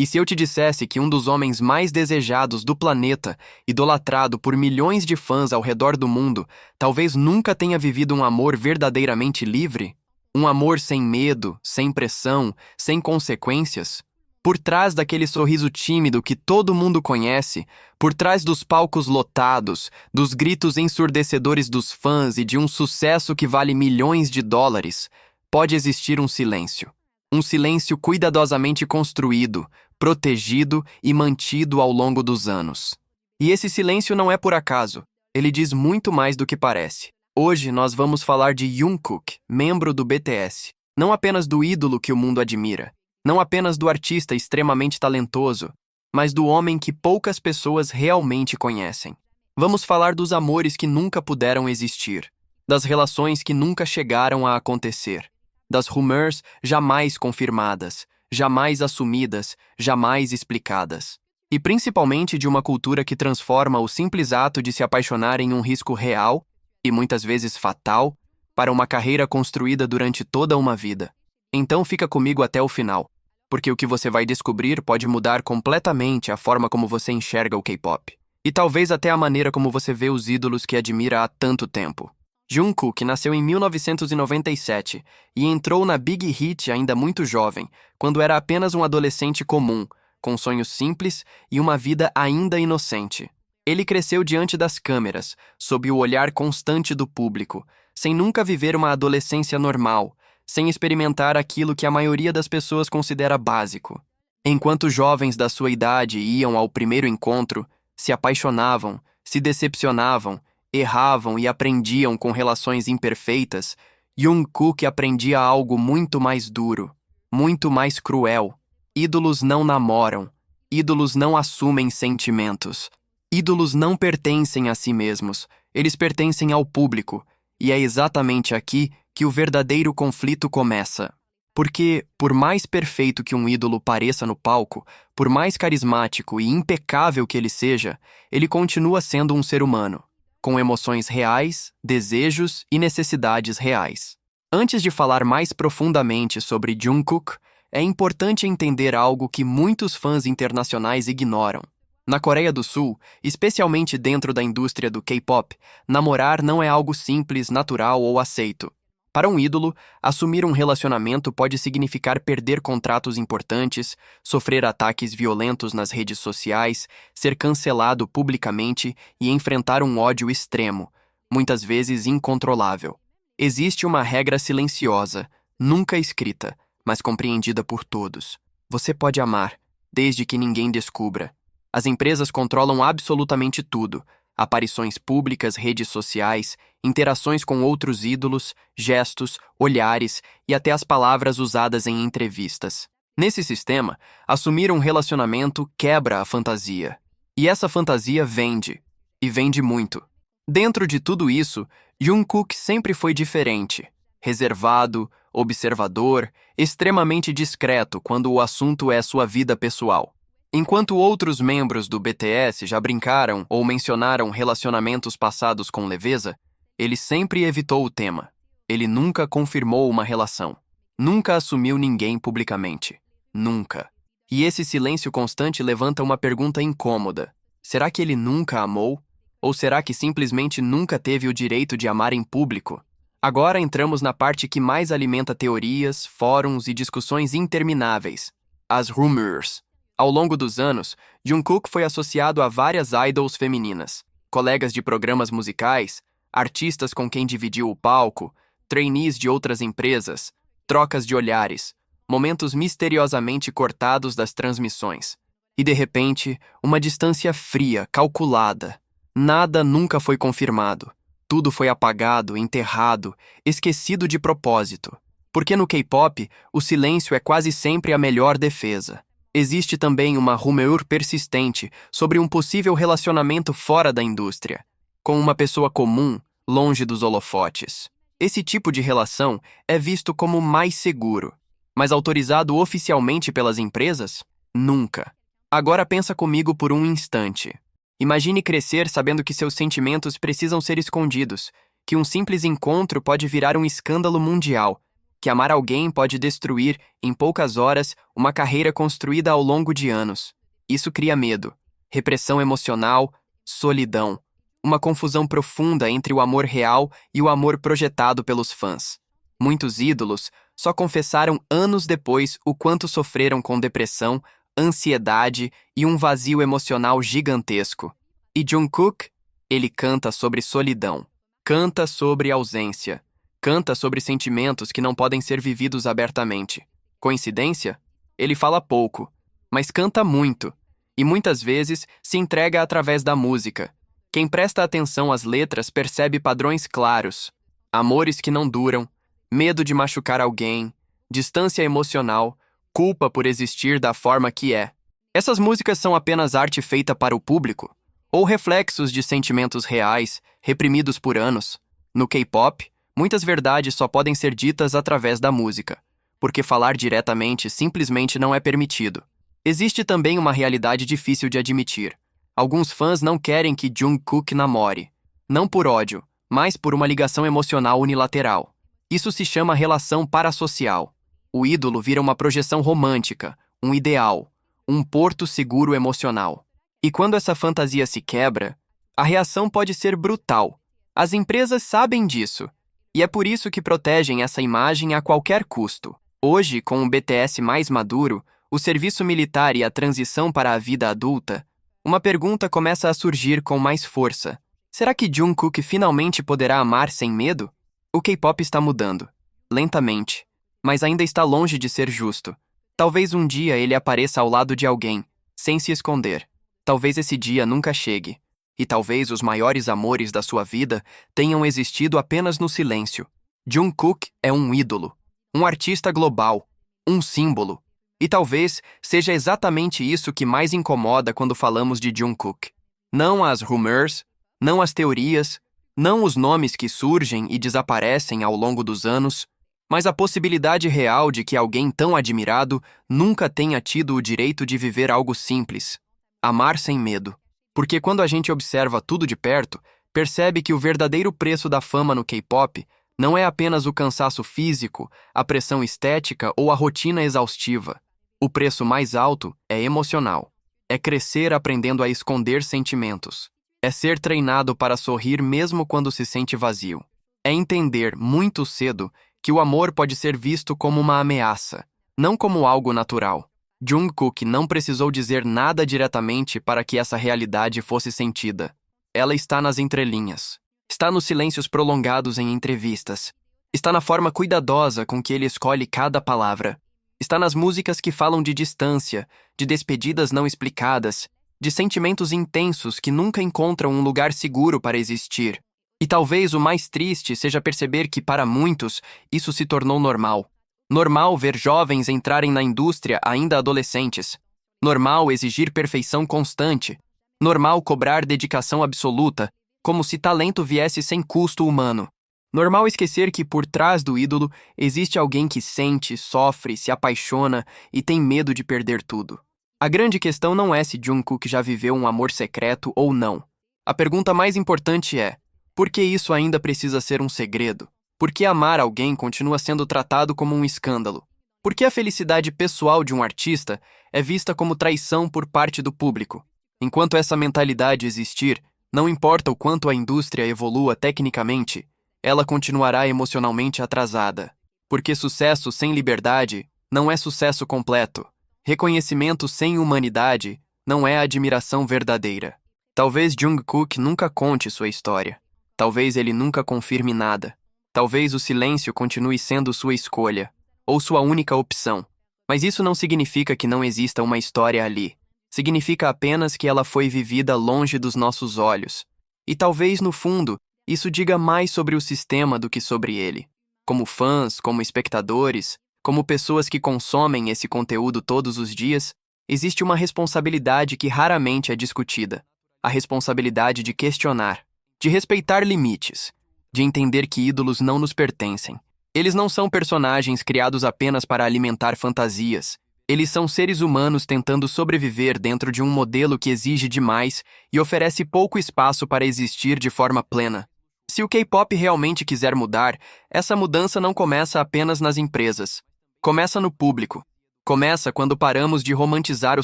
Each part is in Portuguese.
E se eu te dissesse que um dos homens mais desejados do planeta, idolatrado por milhões de fãs ao redor do mundo, talvez nunca tenha vivido um amor verdadeiramente livre? Um amor sem medo, sem pressão, sem consequências? Por trás daquele sorriso tímido que todo mundo conhece, por trás dos palcos lotados, dos gritos ensurdecedores dos fãs e de um sucesso que vale milhões de dólares, pode existir um silêncio. Um silêncio cuidadosamente construído, protegido e mantido ao longo dos anos. E esse silêncio não é por acaso, ele diz muito mais do que parece. Hoje nós vamos falar de Jungkook, membro do BTS. Não apenas do ídolo que o mundo admira, não apenas do artista extremamente talentoso, mas do homem que poucas pessoas realmente conhecem. Vamos falar dos amores que nunca puderam existir, das relações que nunca chegaram a acontecer, das rumors jamais confirmadas, jamais assumidas, jamais explicadas. E principalmente de uma cultura que transforma o simples ato de se apaixonar em um risco real, e muitas vezes fatal, para uma carreira construída durante toda uma vida. Então fica comigo até o final, porque o que você vai descobrir pode mudar completamente a forma como você enxerga o K-pop. E talvez até a maneira como você vê os ídolos que admira há tanto tempo. Jungkook nasceu em 1997 e entrou na Big Hit ainda muito jovem, quando era apenas um adolescente comum, com sonhos simples e uma vida ainda inocente. Ele cresceu diante das câmeras, sob o olhar constante do público, sem nunca viver uma adolescência normal, sem experimentar aquilo que a maioria das pessoas considera básico. Enquanto jovens da sua idade iam ao primeiro encontro, se apaixonavam, se decepcionavam, erravam e aprendiam com relações imperfeitas, Jungkook aprendia algo muito mais duro, muito mais cruel. Ídolos não namoram, ídolos não assumem sentimentos, ídolos não pertencem a si mesmos, eles pertencem ao público, e é exatamente aqui que o verdadeiro conflito começa. Porque, por mais perfeito que um ídolo pareça no palco, por mais carismático e impecável que ele seja, ele continua sendo um ser humano, com emoções reais, desejos e necessidades reais. Antes de falar mais profundamente sobre Jungkook, é importante entender algo que muitos fãs internacionais ignoram. Na Coreia do Sul, especialmente dentro da indústria do K-pop, namorar não é algo simples, natural ou aceito. Para um ídolo, assumir um relacionamento pode significar perder contratos importantes, sofrer ataques violentos nas redes sociais, ser cancelado publicamente e enfrentar um ódio extremo, muitas vezes incontrolável. Existe uma regra silenciosa, nunca escrita, mas compreendida por todos. Você pode amar, desde que ninguém descubra. As empresas controlam absolutamente tudo: aparições públicas, redes sociais, interações com outros ídolos, gestos, olhares e até as palavras usadas em entrevistas. Nesse sistema, assumir um relacionamento quebra a fantasia. E essa fantasia vende, e vende muito. Dentro de tudo isso, Jungkook sempre foi diferente, reservado, observador, extremamente discreto quando o assunto é sua vida pessoal. Enquanto outros membros do BTS já brincaram ou mencionaram relacionamentos passados com leveza, ele sempre evitou o tema. Ele nunca confirmou uma relação. Nunca assumiu ninguém publicamente. Nunca. E esse silêncio constante levanta uma pergunta incômoda. Será que ele nunca amou? Ou será que simplesmente nunca teve o direito de amar em público? Agora entramos na parte que mais alimenta teorias, fóruns e discussões intermináveis: as rumors. Ao longo dos anos, Jungkook foi associado a várias idols femininas, colegas de programas musicais, artistas com quem dividiu o palco, trainees de outras empresas, trocas de olhares, momentos misteriosamente cortados das transmissões. E de repente, uma distância fria, calculada. Nada nunca foi confirmado. Tudo foi apagado, enterrado, esquecido de propósito. Porque no K-pop, o silêncio é quase sempre a melhor defesa. Existe também uma rumor persistente sobre um possível relacionamento fora da indústria, com uma pessoa comum, longe dos holofotes. Esse tipo de relação é visto como mais seguro, mas autorizado oficialmente pelas empresas? Nunca. Agora pensa comigo por um instante. Imagine crescer sabendo que seus sentimentos precisam ser escondidos, que um simples encontro pode virar um escândalo mundial, que amar alguém pode destruir, em poucas horas, uma carreira construída ao longo de anos. Isso cria medo, repressão emocional, solidão, uma confusão profunda entre o amor real e o amor projetado pelos fãs. Muitos ídolos só confessaram anos depois o quanto sofreram com depressão, ansiedade e um vazio emocional gigantesco. E Jungkook? Ele canta sobre solidão, canta sobre ausência, canta sobre sentimentos que não podem ser vividos abertamente. Coincidência? Ele fala pouco, mas canta muito, e muitas vezes se entrega através da música. Quem presta atenção às letras percebe padrões claros: amores que não duram, medo de machucar alguém, distância emocional, culpa por existir da forma que é. Essas músicas são apenas arte feita para o público? Ou reflexos de sentimentos reais, reprimidos por anos? No K-pop, muitas verdades só podem ser ditas através da música, porque falar diretamente simplesmente não é permitido. Existe também uma realidade difícil de admitir. Alguns fãs não querem que Jungkook namore, não por ódio, mas por uma ligação emocional unilateral. Isso se chama relação parasocial. O ídolo vira uma projeção romântica, um ideal, um porto seguro emocional. E quando essa fantasia se quebra, a reação pode ser brutal. As empresas sabem disso, e é por isso que protegem essa imagem a qualquer custo. Hoje, com o BTS mais maduro, o serviço militar e a transição para a vida adulta, uma pergunta começa a surgir com mais força. Será que Jungkook finalmente poderá amar sem medo? O K-pop está mudando, lentamente, mas ainda está longe de ser justo. Talvez um dia ele apareça ao lado de alguém, sem se esconder. Talvez esse dia nunca chegue. E talvez os maiores amores da sua vida tenham existido apenas no silêncio. Jungkook é um ídolo, um artista global, um símbolo. E talvez seja exatamente isso que mais incomoda quando falamos de Jungkook. Não as rumors, não as teorias, não os nomes que surgem e desaparecem ao longo dos anos, mas a possibilidade real de que alguém tão admirado nunca tenha tido o direito de viver algo simples. Amar sem medo. Porque quando a gente observa tudo de perto, percebe que o verdadeiro preço da fama no K-pop não é apenas o cansaço físico, a pressão estética ou a rotina exaustiva. O preço mais alto é emocional. É crescer aprendendo a esconder sentimentos. É ser treinado para sorrir mesmo quando se sente vazio. É entender, muito cedo, que o amor pode ser visto como uma ameaça, não como algo natural. Jungkook não precisou dizer nada diretamente para que essa realidade fosse sentida. Ela está nas entrelinhas. Está nos silêncios prolongados em entrevistas. Está na forma cuidadosa com que ele escolhe cada palavra. Está nas músicas que falam de distância, de despedidas não explicadas, de sentimentos intensos que nunca encontram um lugar seguro para existir. E talvez o mais triste seja perceber que, para muitos, isso se tornou normal. Normal ver jovens entrarem na indústria ainda adolescentes. Normal exigir perfeição constante. Normal cobrar dedicação absoluta, como se talento viesse sem custo humano. Normal esquecer que por trás do ídolo existe alguém que sente, sofre, se apaixona e tem medo de perder tudo. A grande questão não é se Jungkook já viveu um amor secreto ou não. A pergunta mais importante é: por que isso ainda precisa ser um segredo? Por que amar alguém continua sendo tratado como um escândalo? Por que a felicidade pessoal de um artista é vista como traição por parte do público? Enquanto essa mentalidade existir, não importa o quanto a indústria evolua tecnicamente, ela continuará emocionalmente atrasada. Porque sucesso sem liberdade não é sucesso completo. Reconhecimento sem humanidade não é admiração verdadeira. Talvez Jungkook nunca conte sua história. Talvez ele nunca confirme nada. Talvez o silêncio continue sendo sua escolha, ou sua única opção. Mas isso não significa que não exista uma história ali. Significa apenas que ela foi vivida longe dos nossos olhos. E talvez, no fundo, isso diga mais sobre o sistema do que sobre ele. Como fãs, como espectadores, como pessoas que consomem esse conteúdo todos os dias, existe uma responsabilidade que raramente é discutida. A responsabilidade de questionar, de respeitar limites, de entender que ídolos não nos pertencem. Eles não são personagens criados apenas para alimentar fantasias. Eles são seres humanos tentando sobreviver dentro de um modelo que exige demais e oferece pouco espaço para existir de forma plena. Se o K-pop realmente quiser mudar, essa mudança não começa apenas nas empresas. Começa no público. Começa quando paramos de romantizar o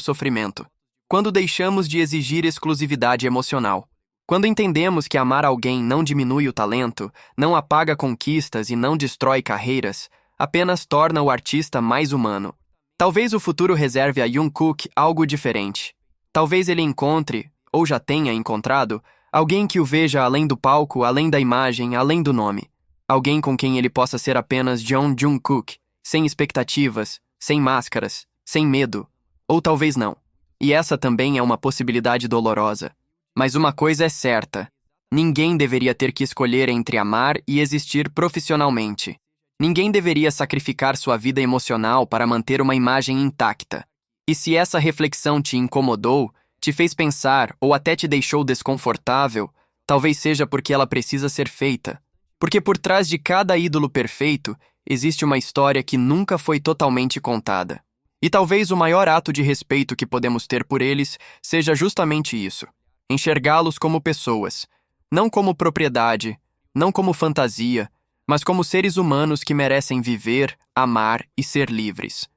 sofrimento. Quando deixamos de exigir exclusividade emocional. Quando entendemos que amar alguém não diminui o talento, não apaga conquistas e não destrói carreiras, apenas torna o artista mais humano. Talvez o futuro reserve a Jungkook algo diferente. Talvez ele encontre, ou já tenha encontrado, alguém que o veja além do palco, além da imagem, além do nome. Alguém com quem ele possa ser apenas John Jungkook, sem expectativas, sem máscaras, sem medo. Ou talvez não. E essa também é uma possibilidade dolorosa. Mas uma coisa é certa: ninguém deveria ter que escolher entre amar e existir profissionalmente. Ninguém deveria sacrificar sua vida emocional para manter uma imagem intacta. E se essa reflexão te incomodou, te fez pensar ou até te deixou desconfortável, talvez seja porque ela precisa ser feita. Porque por trás de cada ídolo perfeito, existe uma história que nunca foi totalmente contada. E talvez o maior ato de respeito que podemos ter por eles seja justamente isso: enxergá-los como pessoas, não como propriedade, não como fantasia, mas como seres humanos que merecem viver, amar e ser livres.